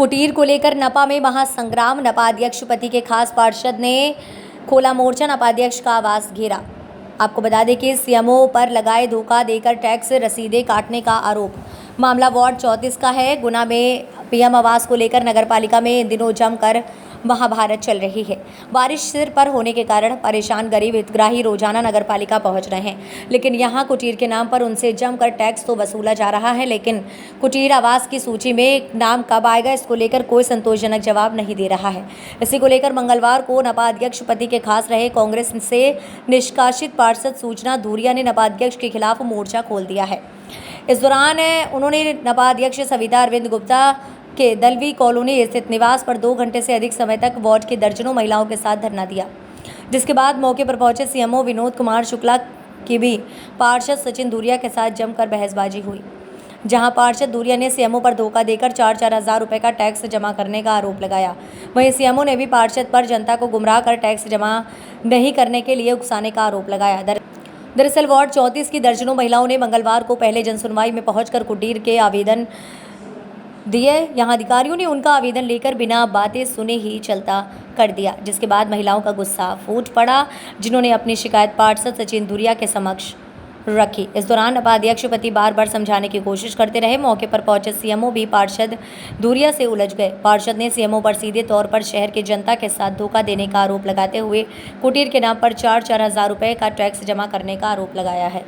कुटीर को लेकर नपा में महासंग्राम। नपा अध्यक्ष पति के खास पार्षद ने खोला मोर्चा, नपा अध्यक्ष का आवास घेरा। आपको बता दें कि सीएमओ पर लगाए धोखा देकर टैक्स रसीदें काटने का आरोप। मामला वार्ड 34 का है। गुना में पीएम आवास को लेकर नगरपालिका में इन दिनों जमकर महाभारत चल रही है। बारिश सिर पर होने के कारण परेशान गरीब हितग्राही रोजाना नगरपालिका पहुंच रहे हैं, लेकिन यहां कुटीर के नाम पर उनसे जमकर टैक्स तो वसूला जा रहा है, लेकिन कुटीर आवास की सूची में नाम कब आएगा, इसको लेकर कोई संतोषजनक जवाब नहीं दे रहा है। इसी को लेकर मंगलवार को नपा अध्यक्ष पति के खास रहे कांग्रेस से निष्कासित पार्षद सूचना धूरिया ने नपा अध्यक्ष के खिलाफ मोर्चा खोल दिया है। इस दौरान उन्होंने नपा अध्यक्ष सविता अरविंद गुप्ता के दलवी कॉलोनी स्थित निवास पर 2 घंटे से अधिक समय तक वार्ड की दर्जनों महिलाओं के साथ धरना दिया, जिसके बाद मौके पर पहुंचे सीएमओ विनोद कुमार शुक्ला की भी पार्षद सचिन धूरिया के साथ जमकर बहसबाजी हुई, जहां पार्षद धूरिया ने सीएमओ पर धोखा देकर 4-4 हज़ार रुपये का टैक्स जमा करने का आरोप लगाया। वहीं सीएमओ ने भी पार्षद पर जनता को गुमराह कर टैक्स जमा नहीं करने के लिए उकसाने का आरोप लगाया। दरअसल वार्ड 34 की दर्जनों महिलाओं ने मंगलवार को पहले जनसुनवाई में पहुंचकर कुटीर के आवेदन दिए। यहां अधिकारियों ने उनका आवेदन लेकर बिना बातें सुने ही चलता कर दिया, जिसके बाद महिलाओं का गुस्सा फूट पड़ा, जिन्होंने अपनी शिकायत पार्षद सचिन धूरिया के समक्ष रखी। इस दौरान नपा अध्यक्ष पति बार-बार समझाने की कोशिश करते रहे। मौके पर पहुंचे सीएमओ भी पार्षद धूरिया से उलझ गए। पार्षद ने सीएमओ पर सीधे तौर पर शहर की जनता के साथ धोखा देने का आरोप लगाते हुए कुटीर के नाम पर 4-4 हज़ार रुपये का टैक्स जमा करने का आरोप लगाया है।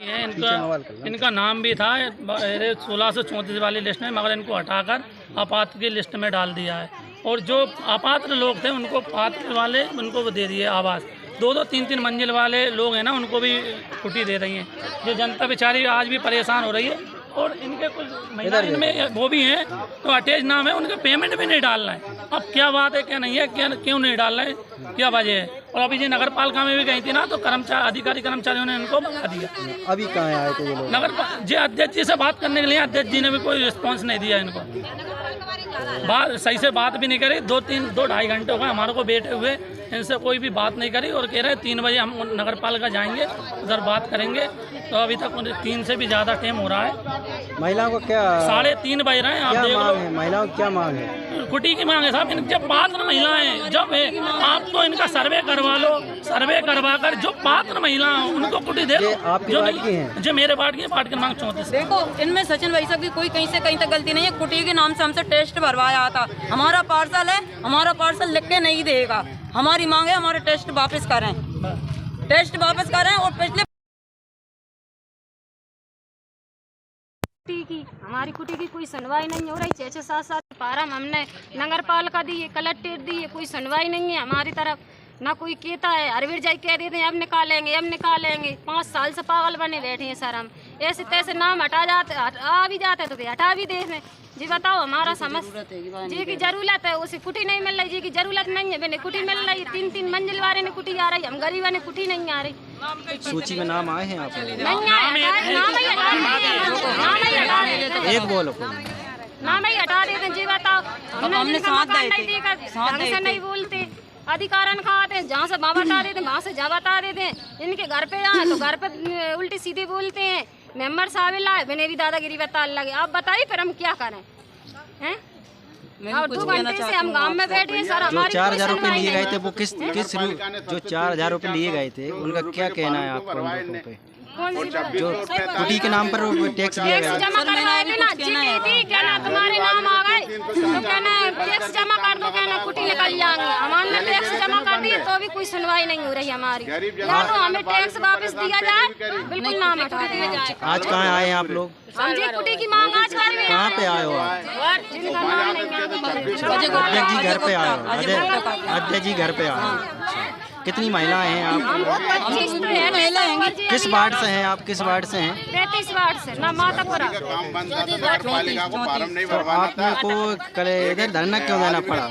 इनका नाम भी था 1634 वाली लिस्ट में, मगर इनको हटाकर अपात्र की लिस्ट में डाल दिया है। और जो अपात्र लोग थे उनको पात्र वाले उनको दे दिए आवास। 2-2, 3-3 मंजिल वाले लोग हैं ना, उनको भी कुटी दे रही हैं। जो जनता बेचारी आज भी परेशान हो रही है। और इनके कुछ महिला इनमें वो भी हैं तो अटैच नाम है, उनके पेमेंट भी नहीं डालना है। अब क्या बात है, क्या नहीं है, क्या क्यों नहीं डालना है, क्या वजह है। और अभी जी नगर पालिका में भी गई थी ना, तो कर्मचारियों ने इनको बता दिया। अभी कहाँ आए थे ये लोग? नगर जी अध्यक्ष जी से बात करने के लिए अध्यक्ष जी ने भी कोई रिस्पॉन्स नहीं दिया इनको। बात सही से बात भी नहीं करी। 2-2.5 घंटे हो गए हमारे को बैठे हुए, इनसे कोई भी बात नहीं करी। और कह रहे 3 बजे हम नगर पालिका जाएंगे, उधर बात करेंगे। तो अभी तक 3 से भी ज़्यादा टाइम हो रहा है। महिलाओं को क्या 3:30 बज रहे हैं। आप देख लो, महिलाओं की क्या मांग है? कुटी की मांग है साहब। जब पात्र महिलाएं जब है, आप तो इनका सर्वे करवा लो। सर्वे करवा कर जो पात्र महिला उनको कुटी दे दो। जो नहीं जो मेरे पार्टी की पार्टी मांग 34। देखो, इनमें सचिन भाई साहब की कोई कहीं से कहीं तक गलती नहीं है। कुटी के नाम से हमसे टेस्ट भरवाया था। हमारा पार्सल है, हमारा पार्सल लिख के नहीं देगा। हमारी मांग है हमारे टेस्ट वापस करें, टेस्ट वापस करें। और पिछले हमारी कुटी की कोई सुनवाई नहीं हो रही। 6-7 फार्म हमने नगर पालिका दी है, कलेक्ट्रेट दी है, कोई सुनवाई नहीं है हमारी तरफ। ना कोई कहता है, अरविंद जाई कह देते हैं अब निकालेंगे, अब निकालेंगे। 5 साल से पागल बने बैठे हैं सर। हम ऐसे तैसे नाम आ भी जाते तो हटा भी दे हैं। जी बताओ, हमारा समझ जी की जरूरत है, उसे कुटी नहीं मिल रही। जी की जरूरत नहीं है, मैंने कुटी मिल रही। 3-3 मंजिल वाले ने कुटी आ रही, हम गरीबा ने कुटी नहीं आ रही। सूची में नाम आए हैं आप? नहीं आए, एक बोलो नाम ही हटा देते। जी बताओ, हमने नहीं बोलते। अधिकारण खाते हैं, जहाँ से बाबा बता देते हैं, वहाँ से जा बता देते हैं। इनके घर पे जाए तो घर पे उल्टी सीधे बोलते हैं। मेंबर साहब लाए, मैंने भी दादागिरी बता लगे। आप बताइए फिर हम क्या करें हैं? और 2 घंटे से हम गांव में बैठे हैं सर। जो 4,000 रुपये लिए गए थे वो किस जो 4,000 रुपये लिए गए थे उनका क्या कहना है आपको? जो कुटी के नाम पर टैक्स दिया गया, जमा करवाएंगे ना। कहना तुम्हारे नाम आ गए तो कहना टैक्स जमा कर दो, कहना कुटी निकल जाएंगे। हमारे टैक्स जमा कर दिए तो भी कोई सुनवाई नहीं हो रही हमारी। या तो हमें टैक्स वापस दिया जाए, बिल्कुल नाम हटा दिया जाए। आज कहाँ आए हैं आप लोग? समझे, कुटी की मांग आज कर रहे हैं। कहाँ पे आए हो आप? अध्यक्ष जी घर पे आए हो? अध्यक्ष जी घर पे आए हो। कितनी महिलाएं हैं आप? 25 महिला हैं। किस वार्ड से हैं आप? किस वार्ड से हैं? 33 वार्ड से ना मातापुरा। तो आपको कल इधर धरना क्यों देना पड़ा?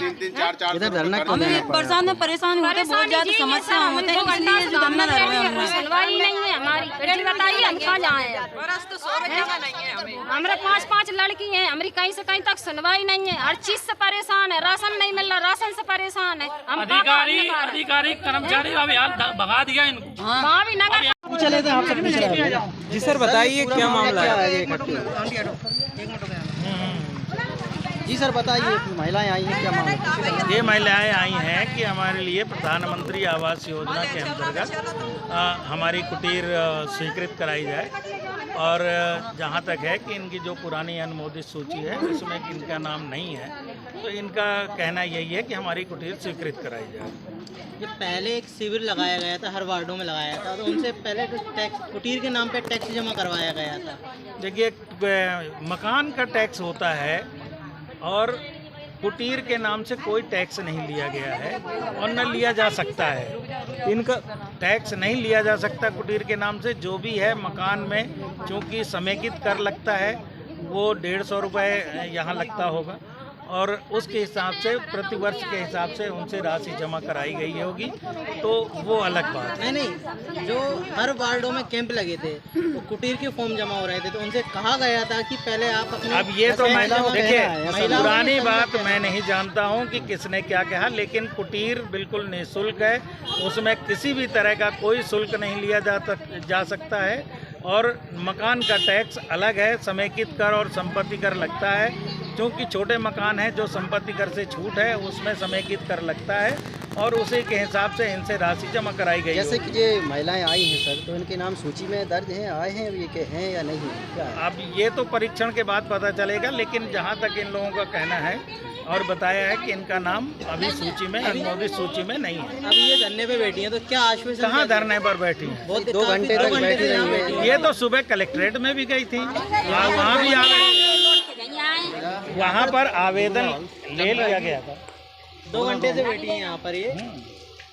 इधर धरना क्यों देना पड़ा? बरसात में परेशान होते, बहुत ज्यादा समस्या होते हैं, इसलिए जो धरना दे रहे हैं। सुनवाई नहीं है हमारी। बताइए हम कहाँ जाए? हमारे 5-5 लड़की हैं, हमारी कहीं से कहीं तक सुनवाई नहीं है। हर चीज से परेशान है, राशन नहीं मिल रहा, राशन से परेशान है। अधिकारी कर्मचारी अभी भगा दिया इनको। वहाँ भी नगर चले थे आप जी सर, बताइए क्या मामला है? जी सर बताइए, महिलाएं आई हैं, क्या मांग? ये महिलाएं आई हैं कि हमारे लिए प्रधानमंत्री आवास योजना के अंतर्गत हमारी कुटीर स्वीकृत कराई जाए और जहाँ तक है कि इनकी जो पुरानी अनुमोदित सूची है उसमें इनका नाम नहीं है, तो इनका कहना यही है कि हमारी कुटीर स्वीकृत कराई जाए। जो पहले एक शिविर लगाया गया था, हर वार्डों में लगाया था, तो उनसे पहले तो टैक्स कुटीर के नाम पे टैक्स जमा करवाया गया था। देखिए, मकान का टैक्स होता है और कुटीर के नाम से कोई टैक्स नहीं लिया गया है और न लिया जा सकता है। इनका टैक्स नहीं लिया जा सकता कुटीर के नाम से। जो भी है मकान में चूँकि समेकित कर लगता है, वो 150 रुपये यहाँ लगता होगा और उसके हिसाब से प्रतिवर्ष के हिसाब से उनसे राशि जमा कराई गई होगी, तो वो अलग बात है। नहीं, जो हर वार्डों में कैंप लगे थे तो कुटीर के फॉर्म जमा हो रहे थे, तो उनसे कहा गया था कि पहले आप अपने अब ये तो मैं देखिए महिलाओं पुरानी बात मैं नहीं जानता हूँ कि किसने क्या कहा, लेकिन कुटीर बिल्कुल निःशुल्क है, उसमें किसी भी तरह का कोई शुल्क नहीं लिया जा सकता है और मकान का टैक्स अलग है, समेकित कर और संपत्ति कर लगता है। क्योंकि छोटे मकान हैं जो संपत्ति कर से छूट है उसमें समेकित कर लगता है और उसी के हिसाब से इनसे राशि जमा कराई गई। जैसे कि ये महिलाएं आई हैं सर, तो इनके नाम सूची में दर्ज हैं, आए हैं, ये के हैं या नहीं, क्या है? अब ये तो परीक्षण के बाद पता चलेगा, लेकिन जहाँ तक इन लोगों का कहना है और बताया है कि इनका नाम अभी सूची में, अनुमोदित सूची में नहीं है। अभी ये धरने पे बैठी हैं, तो क्या आश्वासन? कहाँ धरने पर बैठी हैं? 2 घंटे तक बैठी रही है। ये तो सुबह कलेक्ट्रेट में भी गई थी, वहाँ भी वहाँ पर आवेदन ले लिया गया था। 2 घंटे से बैठी हैं यहाँ पर ये।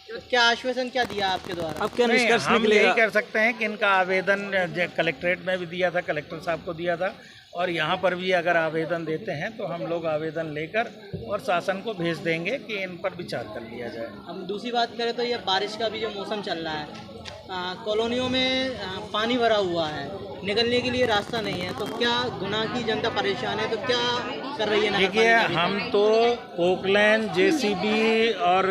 तो क्या आश्वासन क्या दिया आपके द्वारा? अब क्या निष्कर्ष निकलेगा? हम यही कर सकते हैं कि इनका आवेदन कलेक्ट्रेट में भी दिया था, कलेक्टर साहब को दिया था और यहाँ पर भी अगर आवेदन देते हैं तो हम लोग आवेदन लेकर और शासन को भेज देंगे कि इन पर विचार कर लिया जाए। हम दूसरी बात करें तो ये बारिश का भी जो मौसम चल रहा है, कॉलोनियों में पानी भरा हुआ है, निकलने के लिए रास्ता नहीं है, तो क्या गुना की जनता परेशान है, तो क्या कर रही है? देखिए, हम तो पोकलैन, जेसीबी और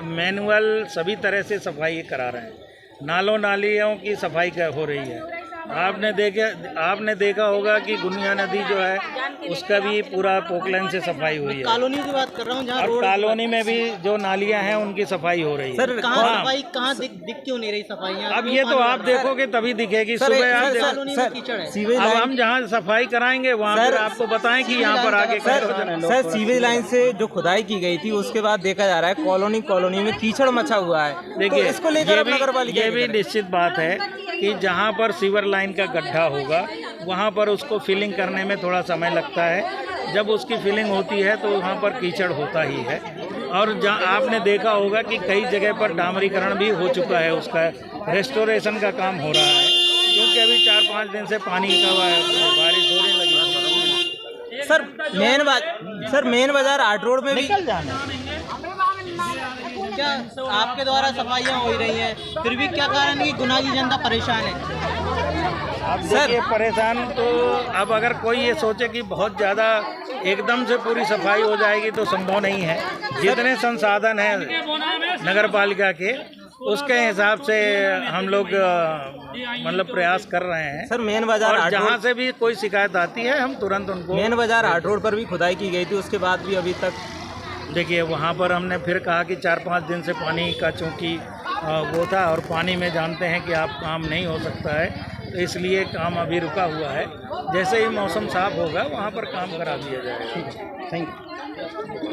मैनुअल सभी तरह से सफाई करा रहे हैं। नालों नालियों की सफाई हो रही है। आपने देखा होगा कि गुनिया नदी जो है उसका भी पूरा पोकलैन से सफाई हुई है। कॉलोनी की बात कर रहा हूँ, जहाँ और कॉलोनी में भी जो नालियां हैं उनकी सफाई हो रही है। सर कहाँ सफाई, कहाँ दिख क्यों नहीं रही सफाई? अब ये तो आप देखोगे तभी दिखेगी। सुबह आप कॉलोनी में कीचड़ है। अब हम जहाँ सफाई कराएंगे वहाँ पर आपको बताएं कि यहाँ पर आके सर सीवेज लाइन से जो खुदाई की गई थी उसके बाद देखा जा रहा है कॉलोनी में कीचड़ मचा हुआ है। देखिए, इसको लेकर ये भी निश्चित बात है कि जहाँ पर सीवर लाइन का गड्ढा होगा वहाँ पर उसको फिलिंग करने में थोड़ा समय लगता है। जब उसकी फिलिंग होती है तो वहाँ पर कीचड़ होता ही है और जहाँ आपने देखा होगा कि कई जगह पर डामरीकरण भी हो चुका है, उसका रेस्टोरेशन का काम हो रहा है, क्योंकि अभी 4-5 दिन से पानी का बारिश होने लगी। सर मेन बाजार आर्ट रोड में निकल जाना। क्या आपके द्वारा सफाइयाँ हो रही हैं, फिर भी क्या कारण है कि गुना की जनता परेशान है? अब देखिए, परेशान तो अब अगर कोई ये सोचे कि बहुत ज़्यादा एकदम से पूरी सफाई हो जाएगी तो संभव नहीं है। जितने संसाधन हैं नगर पालिका के उसके हिसाब से हम लोग मतलब प्रयास कर रहे हैं। सर मेन बाजार और जहाँ से भी कोई शिकायत आती है हम तुरंत उनको। मेन बाजार आर्ट रोड पर भी खुदाई की गई थी, उसके बाद भी अभी तक देखिए वहाँ पर हमने फिर कहा कि 4-5 दिन से पानी का चूँकि वो था और पानी में जानते हैं कि आप काम नहीं हो सकता है, तो इसलिए काम अभी रुका हुआ है। जैसे ही मौसम साफ होगा वहाँ पर काम करा दिया जाएगा। Thank you.